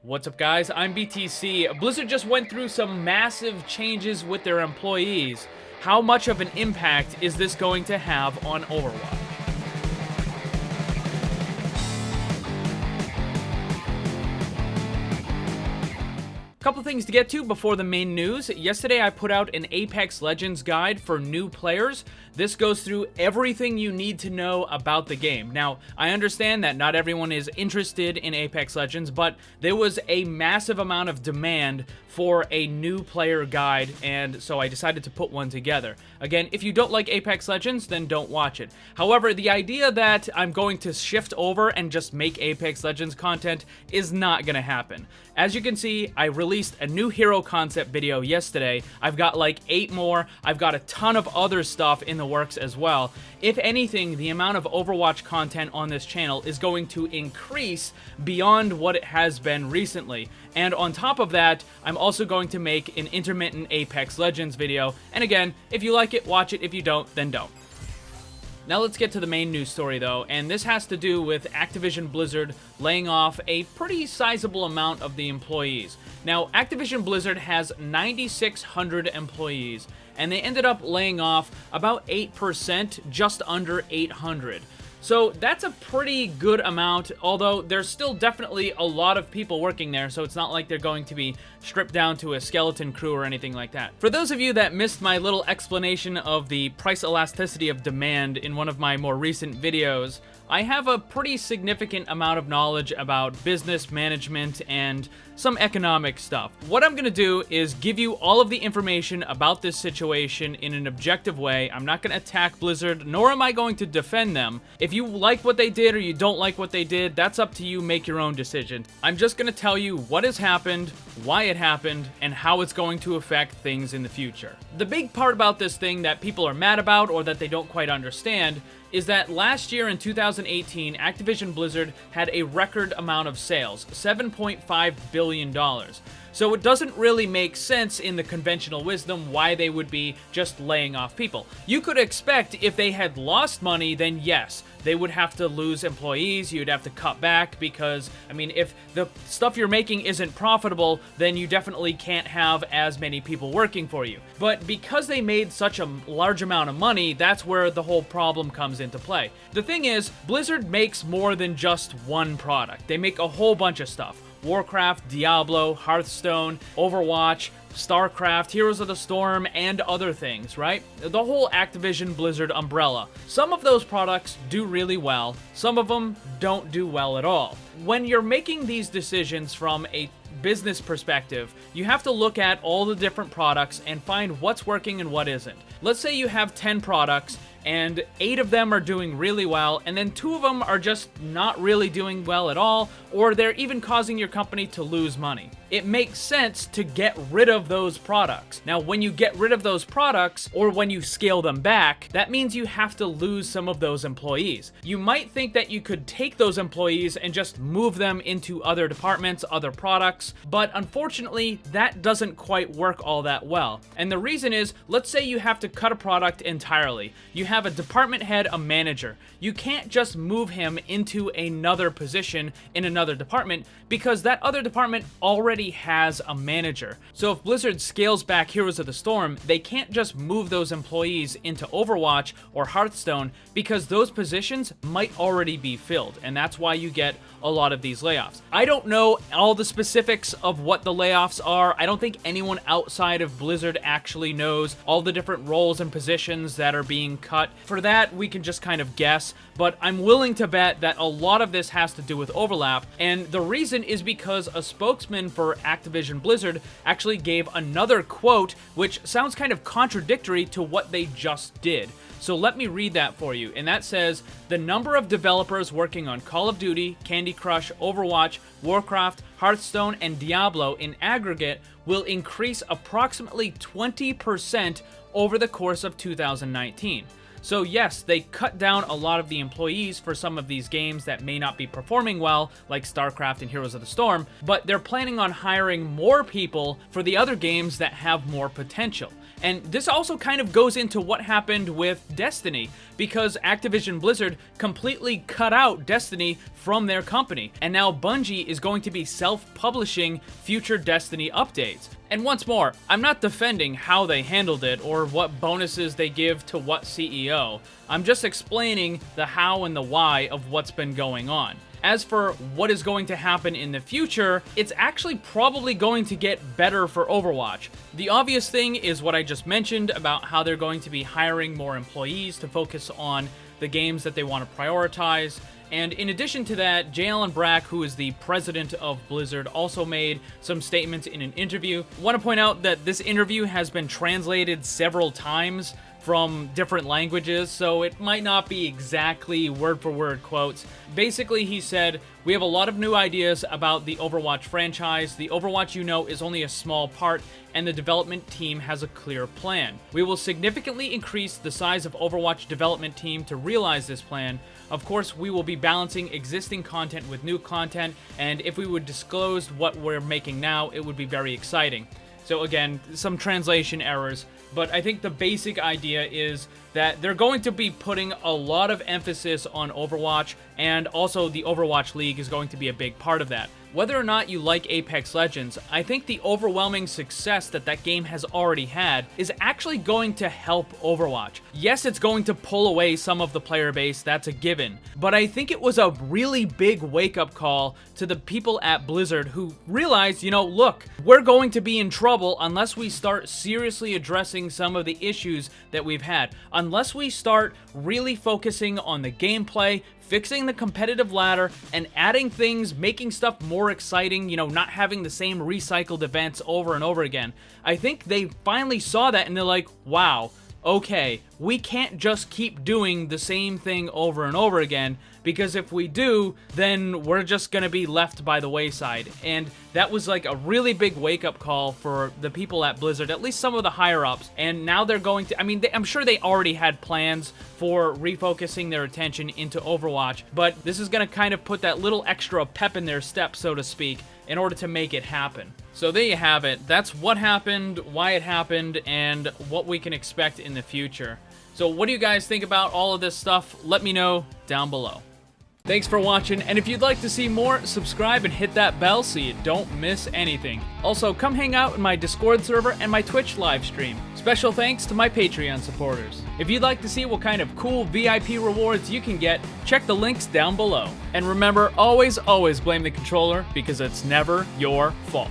What's up, guys? I'm BTC. Blizzard just went through some massive changes with their employees. How much of an impact is this going to have on Overwatch? Couple things to get to before the main news. Yesterday I put out an Apex Legends guide for new players. This goes through everything you need to know about the game. Now, I understand that not everyone is interested in Apex Legends, but there was a massive amount of demand for a new player guide, and so I decided to put one together. Again, if you don't like Apex Legends, then don't watch it. However, the idea that I'm going to shift over and just make Apex Legends content is not going to happen. As you can see, I released a new hero concept video yesterday. I've got like 8 more. I've got a ton of other stuff in the works as well. If anything, the amount of Overwatch content on this channel is going to increase beyond what it has been recently. And on top of that, I'm also going to make an intermittent Apex Legends video. And again, if you like it, watch it. If you don't, then don't. Now let's get to the main news story though, and this has to do with Activision Blizzard laying off a pretty sizable amount of the employees. Now, Activision Blizzard has 9,600 employees, and they ended up laying off about 8%, just under 800. So that's a pretty good amount, although there's still definitely a lot of people working there, so it's not like they're going to be stripped down to a skeleton crew or anything like that. For those of you that missed my little explanation of the price elasticity of demand in one of my more recent videos, I have a pretty significant amount of knowledge about business management and some economic stuff. What I'm gonna do is give you all of the information about this situation in an objective way. I'm not gonna attack Blizzard, nor am I going to defend them. If you like what they did or you don't like what they did, that's up to you, make your own decision. I'm just gonna tell you what has happened, why it happened, and how it's going to affect things in the future. The big part about this thing that people are mad about or that they don't quite understand is that last year in 2018, Activision Blizzard had a record amount of sales, $7.5 billion. So it doesn't really make sense in the conventional wisdom why they would be just laying off people. You could expect if they had lost money, then yes, they would have to lose employees, you'd have to cut back because, I mean, if the stuff you're making isn't profitable, then you definitely can't have as many people working for you. But because they made such a large amount of money, that's where the whole problem comes into play. The thing is, Blizzard makes more than just one product. They make a whole bunch of stuff. Warcraft, Diablo, Hearthstone, Overwatch, StarCraft, Heroes of the Storm, and other things, right? The whole Activision Blizzard umbrella. Some of those products do really well, some of them don't do well at all. When you're making these decisions from a business perspective, you have to look at all the different products and find what's working and what isn't. Let's say you have 10 products and 8 of them are doing really well, and then 2 of them are just not really doing well at all, or they're even causing your company to lose money. It makes sense to get rid of those products. Now, when you get rid of those products, or when you scale them back, that means you have to lose some of those employees. You might think that you could take those employees and just move them into other departments, other products, but unfortunately, that doesn't quite work all that well. And the reason is, let's say you have to cut a product entirely. You have a department head, a manager. You can't just move him into another position in another department because that other department already has a manager. So if Blizzard scales back Heroes of the Storm, they can't just move those employees into Overwatch or Hearthstone because those positions might already be filled, and that's why you get a lot of these layoffs. I don't know all the specifics of what the layoffs are. I don't think anyone outside of Blizzard actually knows all the different roles and positions that are being cut. For that, we can just kind of guess, but I'm willing to bet that a lot of this has to do with overlap, and the reason is because a spokesman for Activision Blizzard actually gave another quote which sounds kind of contradictory to what they just did. So let me read that for you, and that says, "The number of developers working on Call of Duty, Candy Crush, Overwatch, Warcraft, Hearthstone, and Diablo in aggregate will increase approximately 20% over the course of 2019. So yes, they cut down a lot of the employees for some of these games that may not be performing well, like StarCraft and Heroes of the Storm, but they're planning on hiring more people for the other games that have more potential. And this also kind of goes into what happened with Destiny, because Activision Blizzard completely cut out Destiny from their company, and now Bungie is going to be self-publishing future Destiny updates. And once more, I'm not defending how they handled it or what bonuses they give to what CEO. I'm just explaining the how and the why of what's been going on. As for what is going to happen in the future, it's actually probably going to get better for Overwatch. The obvious thing is what I just mentioned about how they're going to be hiring more employees to focus on the games that they want to prioritize. And in addition to that, J. Allen Brack, who is the president of Blizzard, also made some statements in an interview. I want to point out that this interview has been translated several times from different languages, so it might not be exactly word-for-word quotes. Basically, he said, "We have a lot of new ideas about the Overwatch franchise. The Overwatch you know is only a small part, and the development team has a clear plan. We will significantly increase the size of Overwatch development team to realize this plan. Of course, we will be balancing existing content with new content, and if we would disclose what we're making now, it would be very exciting." So again, some translation errors, but I think the basic idea is that they're going to be putting a lot of emphasis on Overwatch, and also the Overwatch League is going to be a big part of that. Whether or not you like Apex Legends, I think the overwhelming success that that game has already had is actually going to help Overwatch. Yes, it's going to pull away some of the player base, that's a given, but I think it was a really big wake-up call to the people at Blizzard who realized, you know, look, we're going to be in trouble unless we start seriously addressing some of the issues that we've had. Unless we start really focusing on the gameplay, fixing the competitive ladder, and adding things, making stuff more exciting, you know, not having the same recycled events over and over again. I think they finally saw that and they're like, wow, okay, we can't just keep doing the same thing over and over again, because if we do, then we're just gonna be left by the wayside. And that was like a really big wake-up call for the people at Blizzard, at least some of the higher-ups. And now they're going to, I mean, I'm sure they already had plans for refocusing their attention into Overwatch, but this is gonna kind of put that little extra pep in their step, so to speak, in order to make it happen. So there you have it. That's what happened, why it happened, and what we can expect in the future. So what do you guys think about all of this stuff? Let me know down below. Thanks for watching, and if you'd like to see more, subscribe and hit that bell so you don't miss anything. Also, come hang out in my Discord server and my Twitch live stream. Special thanks to my Patreon supporters. If you'd like to see what kind of cool VIP rewards you can get, check the links down below. And remember, always blame the controller, because it's never your fault.